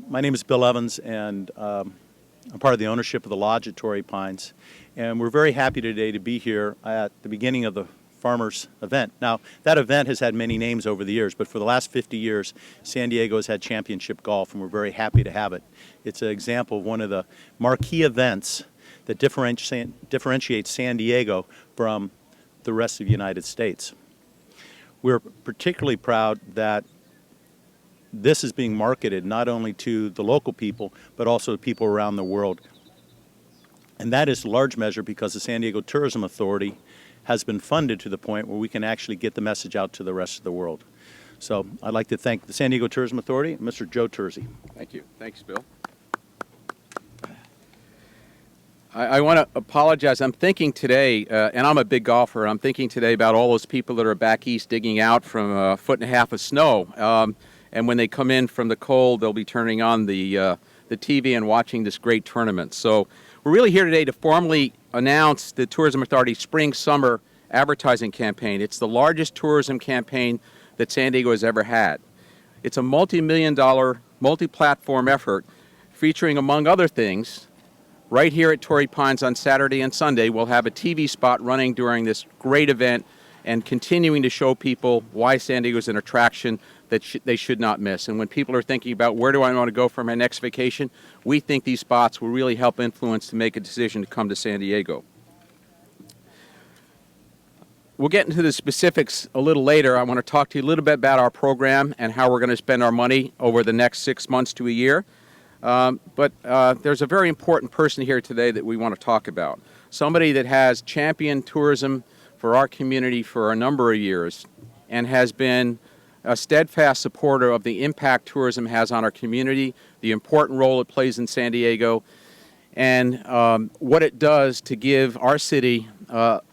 My name is Bill Evans, and I'm part of the ownership of the Lodge at Torrey Pines. And we're very happy today to be here at the beginning of the Farmers event. Now, that event has had many names over the years, but for the last 50 years, San Diego has had championship golf, and we're very happy to have it. It's an example of one of the marquee events that differentiates San Diego from the rest of the United States. We're particularly proud that this is being marketed not only to the local people, but also to people around the world. And that is in large measure because the San Diego Tourism Authority has been funded to the point where we can actually get the message out to the rest of the world. So I'd like to thank the San Diego Tourism Authority and Mr. Joe Terzi. Thank you. Thanks, Bill. I want to apologize. I'm thinking today, and I'm a big golfer, I'm thinking today about all those people that are back east digging out from a foot and a half of snow. And when they come in from the cold, they'll be turning on the TV and watching this great tournament. So we're really here today to formally announce the Tourism Authority Spring-Summer Advertising Campaign. It's the largest tourism campaign that San Diego has ever had. It's a multi-million-dollar, multi-platform effort featuring, among other things, right here at Torrey Pines on Saturday and Sunday, we'll have a TV spot running during this great event and continuing to show people why San Diego is an attraction that they should not miss. And when people are thinking about where do I want to go for my next vacation, we think these spots will really help influence to make a decision to come to San Diego. We'll get into the specifics a little later. I want to talk to you a little bit about our program and how we're going to spend our money over the next 6 months to a year. But there's a very important person here today that we want to talk about. Somebody that has championed tourism for our community for a number of years and has been a steadfast supporter of the impact tourism has on our community, the important role it plays in San Diego, and what it does to give our city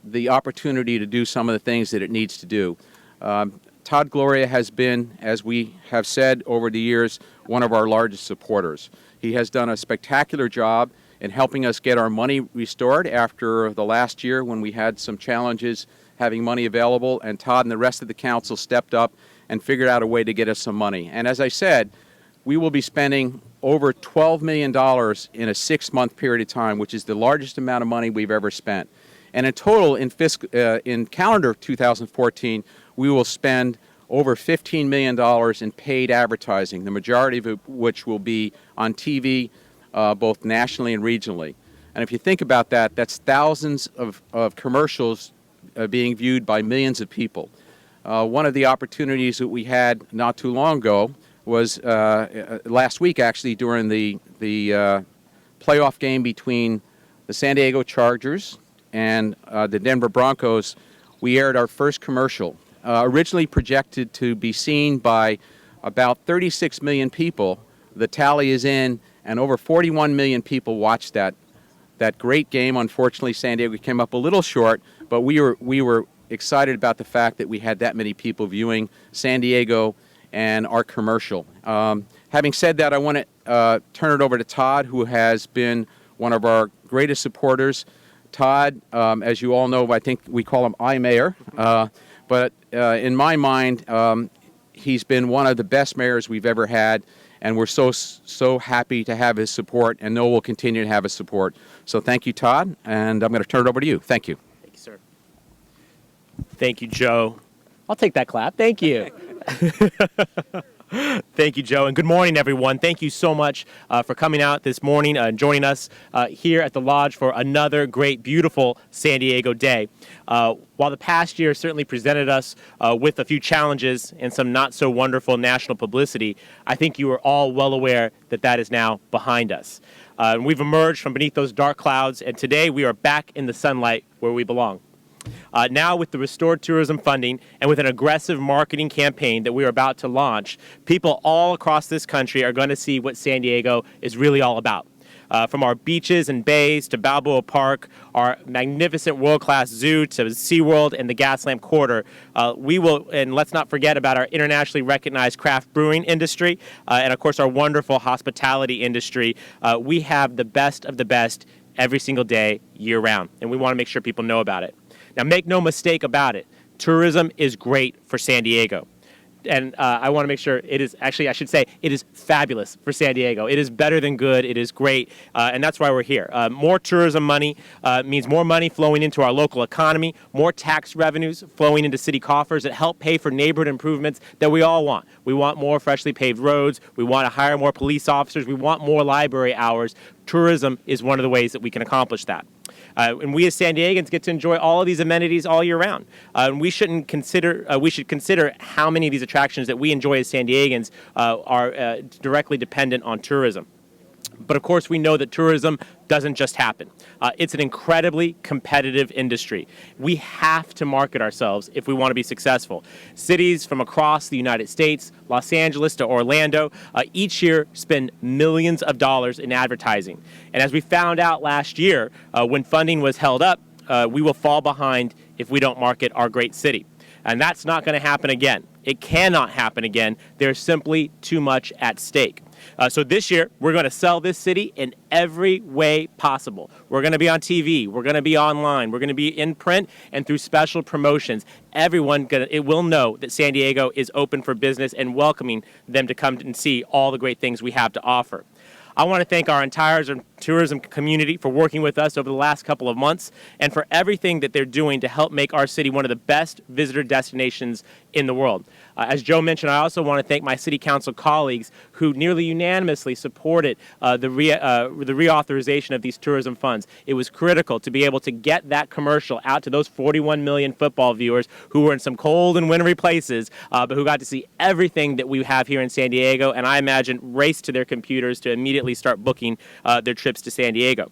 the opportunity to do some of the things that it needs to do. Todd Gloria has been, as we have said over the years, one of our largest supporters. He has done a spectacular job in helping us get our money restored after the last year when we had some challenges having money available, and Todd and the rest of the council stepped up and figured out a way to get us some money. And as I said, we will be spending over $12 million in a 6-month period of time, which is the largest amount of money we've ever spent. And in total, in calendar 2014, we will spend over $15 million in paid advertising, the majority of which will be on TV, both nationally and regionally. And if you think about that, that's thousands of commercials being viewed by millions of people. One of the opportunities that we had not too long ago was last week, actually, during the playoff game between the San Diego Chargers and the Denver Broncos. We aired our first commercial, originally projected to be seen by about 36 million people. The tally is in, and over 41 million people watched that great game. Unfortunately, San Diego came up a little short, but we were excited about the fact that we had that many people viewing San Diego and our commercial. Having said that, I want to turn it over to Todd, who has been one of our greatest supporters. Todd, as you all know, I think we call him I-Mayor, but in my mind, he's been one of the best mayors we've ever had, and we're so happy to have his support, and know we'll continue to have his support. So thank you, Todd, and I'm going to turn it over to you. Thank you. Thank you, sir. Thank you, Joe. I'll take that clap. Thank you. Thank you, Joe, and good morning, everyone. Thank you so much for coming out this morning and joining us here at the Lodge for another great, beautiful San Diego day. While the past year certainly presented us with a few challenges and some not-so-wonderful national publicity, I think you are all well aware that that is now behind us. We've emerged from beneath those dark clouds, and today we are back in the sunlight where we belong. Now, with the restored tourism funding and with an aggressive marketing campaign that we are about to launch, people all across this country are going to see what San Diego is really all about. From our beaches and bays to Balboa Park, our magnificent world-class zoo to SeaWorld and the Gaslamp Quarter, we will, and let's not forget about our internationally recognized craft brewing industry, and of course our wonderful hospitality industry. We have the best of the best every single day, year-round, and we want to make sure people know about it. Now, make no mistake about it, tourism is great for San Diego. and I want to make sure it is actually, I should say, it is fabulous for San Diego. It is better than good. It is great, and that's why we're here. More tourism money means more money flowing into our local economy, more tax revenues flowing into city coffers that help pay for neighborhood improvements that we all want. We want more freshly paved roads. We want to hire more police officers. We want more library hours. Tourism is one of the ways that we can accomplish that. And we as San Diegans get to enjoy all of these amenities all year round. We should consider how many of these attractions that we enjoy as San Diegans are directly dependent on tourism. But of course, we know that tourism doesn't just happen. It's an incredibly competitive industry. We have to market ourselves if we want to be successful. Cities from across the United States, Los Angeles to Orlando, each year spend millions of dollars in advertising. And as we found out last year, when funding was held up, we will fall behind if we don't market our great city. And that's not going to happen again. It cannot happen again. There's simply too much at stake. So this year, we're going to sell this city in every way possible. We're going to be on TV. We're going to be online. We're going to be in print and through special promotions. Everyone will know that San Diego is open for business and welcoming them to come and see all the great things we have to offer. I want to thank our entire tourism community for working with us over the last couple of months and for everything that they're doing to help make our city one of the best visitor destinations in the world. As Joe mentioned, I also want to thank my city council colleagues who nearly unanimously supported the reauthorization of these tourism funds. It was critical to be able to get that commercial out to those 41 million football viewers who were in some cold and wintry places, but who got to see everything that we have here in San Diego, and I imagine raced to their computers to immediately start booking their trips to San Diego.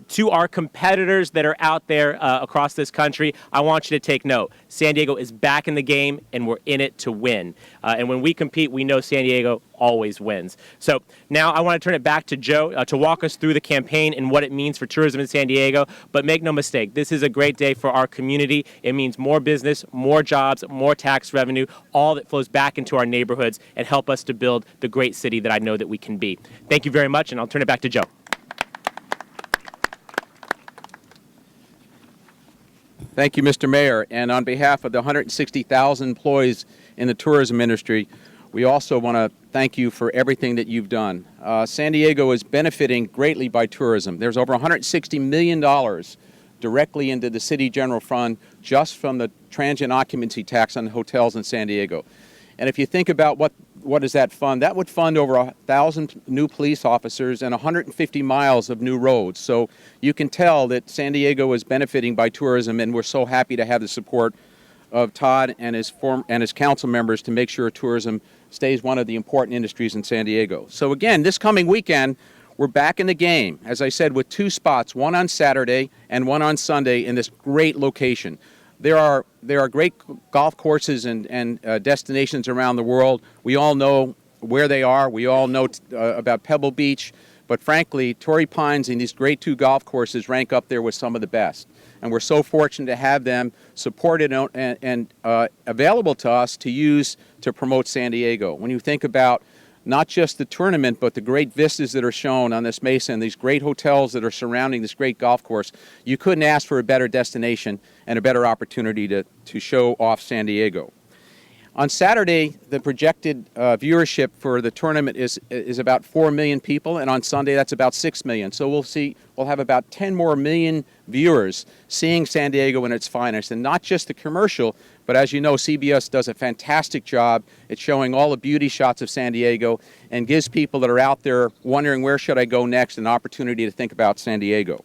To our competitors that are out there across this country, I want you to take note. San Diego is back in the game, and we're in it to win. And when we compete, we know San Diego always wins. So now I want to turn it back to Joe to walk us through the campaign and what it means for tourism in San Diego. But make no mistake, this is a great day for our community. It means more business, more jobs, more tax revenue, all that flows back into our neighborhoods and help us to build the great city that I know that we can be. Thank you very much, and I'll turn it back to Joe. Thank you, Mr. Mayor. And on behalf of the 160,000 employees in the tourism industry, we also want to thank you for everything that you've done. San Diego is benefiting greatly by tourism. There's over $160 million directly into the city general fund just from the transient occupancy tax on hotels in San Diego. And if you think about what is that fund, that would fund over 1,000 new police officers and 150 miles of new roads. So you can tell that San Diego is benefiting by tourism, and we're so happy to have the support of Todd and his council members to make sure tourism stays one of the important industries in San Diego. So again, this coming weekend, we're back in the game, as I said, with 2 spots, one on Saturday and one on Sunday in this great location. There are great golf courses and destinations around the world. We all know where they are. We all know about Pebble Beach. But frankly, Torrey Pines and these great 2 golf courses rank up there with some of the best. And we're so fortunate to have them supported and available to us to use to promote San Diego. When you think about not just the tournament, but the great vistas that are shown on this mesa and these great hotels that are surrounding this great golf course, you couldn't ask for a better destination and a better opportunity to show off San Diego. On Saturday, the projected viewership for the tournament is about 4 million people, and on Sunday that's about 6 million. So we'll have about 10 more million viewers seeing San Diego in its finest, and not just the commercial, but as you know, CBS does a fantastic job at showing all the beauty shots of San Diego and gives people that are out there wondering where should I go next an opportunity to think about San Diego.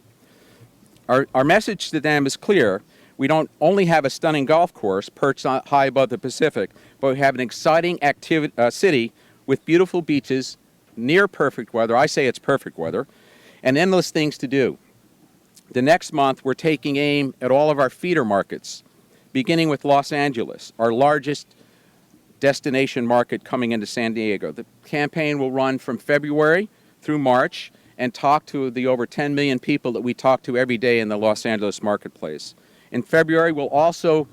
Our message to them is clear. We don't only have a stunning golf course perched high above the Pacific, but we have an exciting city with beautiful beaches, near perfect weather. I say it's perfect weather, and endless things to do. The next month, we're taking aim at all of our feeder markets, beginning with Los Angeles, our largest destination market coming into San Diego. The campaign will run from February through March and talk to the over 10 million people that we talk to every day in the Los Angeles marketplace. In February, we'll also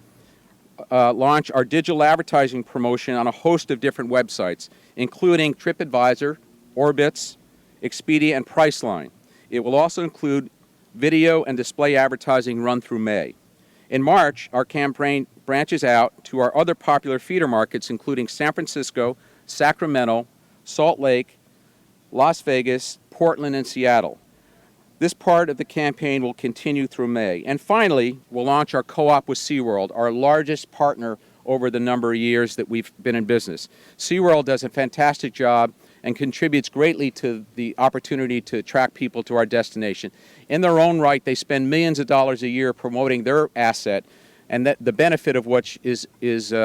launch our digital advertising promotion on a host of different websites, including TripAdvisor, Orbitz, Expedia, and Priceline. It will also include video and display advertising run through May. In March, our campaign branches out to our other popular feeder markets, including San Francisco, Sacramento, Salt Lake, Las Vegas, Portland, and Seattle. This part of the campaign will continue through May. And finally, we'll launch our co-op with SeaWorld, our largest partner over the number of years that we've been in business. SeaWorld does a fantastic job and contributes greatly to the opportunity to attract people to our destination. In their own right, they spend millions of dollars a year promoting their asset, and that the benefit of which is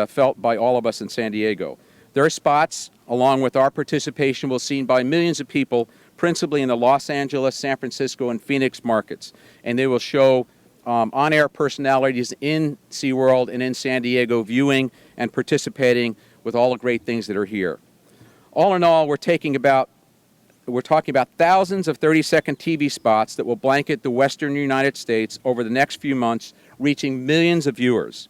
felt by all of us in San Diego. Their spots, along with our participation, will be seen by millions of people, principally in the Los Angeles, San Francisco, and Phoenix markets. And they will show on-air personalities in SeaWorld and in San Diego viewing and participating with all the great things that are here. All in all, we're talking about thousands of 30-second TV spots that will blanket the western United States over the next few months, reaching millions of viewers.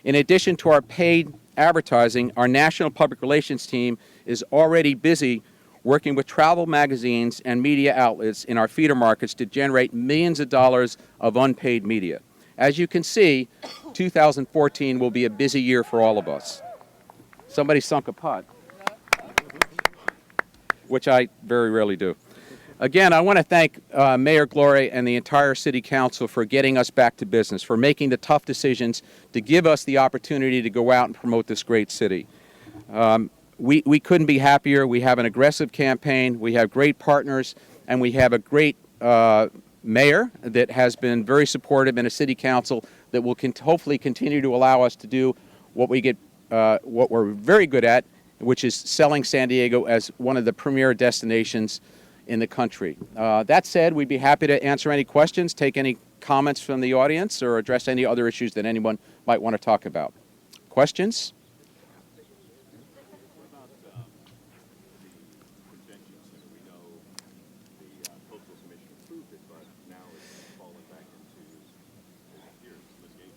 In addition to our paid advertising, our national public relations team is already busy working with travel magazines and media outlets in our feeder markets to generate millions of dollars of unpaid media. As you can see, 2014 will be a busy year for all of us. Somebody sunk a putt, which I very rarely do. Again, I want to thank Mayor Gloria and the entire City Council for getting us back to business, for making the tough decisions to give us the opportunity to go out and promote this great city. We couldn't be happier. We have an aggressive campaign, we have great partners, and we have a great mayor that has been very supportive, and a City Council that will hopefully continue to allow us to do what we're very good at, which is selling San Diego as one of the premier destinations in the country. That said, we'd be happy to answer any questions, take any comments from the audience, or address any other issues that anyone might want to talk about. Questions?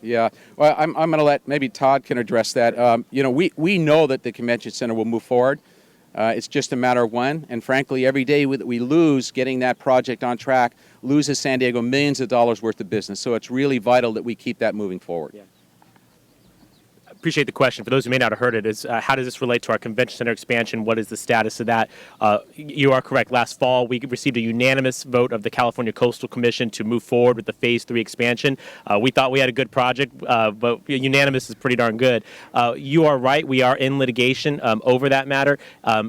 Yeah, well, I'm going to let, maybe Todd can address that. You know, we know that the convention center will move forward. It's just a matter of when. And frankly, every day that we lose getting that project on track loses San Diego millions of dollars worth of business. So it's really vital that we keep that moving forward. Yeah. Appreciate the question. For those who may not have heard it, is how does this relate to our convention center expansion? What is the status of that? You are correct. Last fall, we received a unanimous vote of the California Coastal Commission to move forward with the Phase 3 expansion. We thought we had a good project, but unanimous is pretty darn good. You are right. We are in litigation over that matter.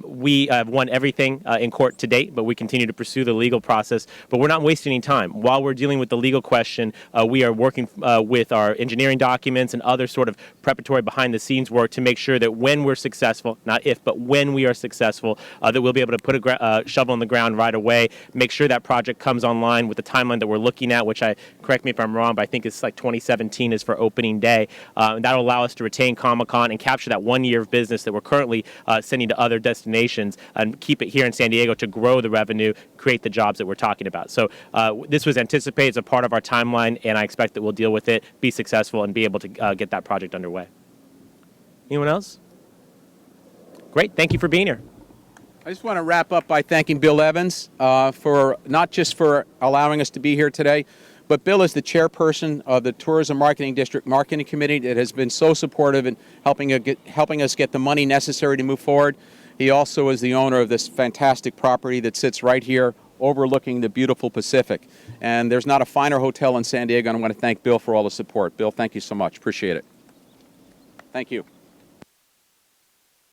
We have won everything in court to date, but we continue to pursue the legal process. But we're not wasting any time. While we're dealing with the legal question, we are working with our engineering documents and other sort of preparatory behind-the-scenes work to make sure that when we're successful, not if, but when we are successful, that we'll be able to put a shovel in the ground right away, make sure that project comes online with the timeline that we're looking at, which correct me if I'm wrong, but I think it's like 2017 is for opening day. And that'll allow us to retain Comic-Con and capture that 1 year of business that we're currently sending to other destinations and keep it here in San Diego to grow the revenue, create the jobs that we're talking about. So this was anticipated as a part of our timeline, and I expect that we'll deal with it, be successful, and be able to get that project underway. Anyone else? Great. Thank you for being here. I just want to wrap up by thanking Bill Evans for not just for allowing us to be here today, but Bill is the chairperson of the Tourism Marketing District Marketing Committee that has been so supportive in helping us get the money necessary to move forward. He also is the owner of this fantastic property that sits right here overlooking the beautiful Pacific. And there's not a finer hotel in San Diego, and I want to thank Bill for all the support. Bill, thank you so much. Appreciate it. Thank you.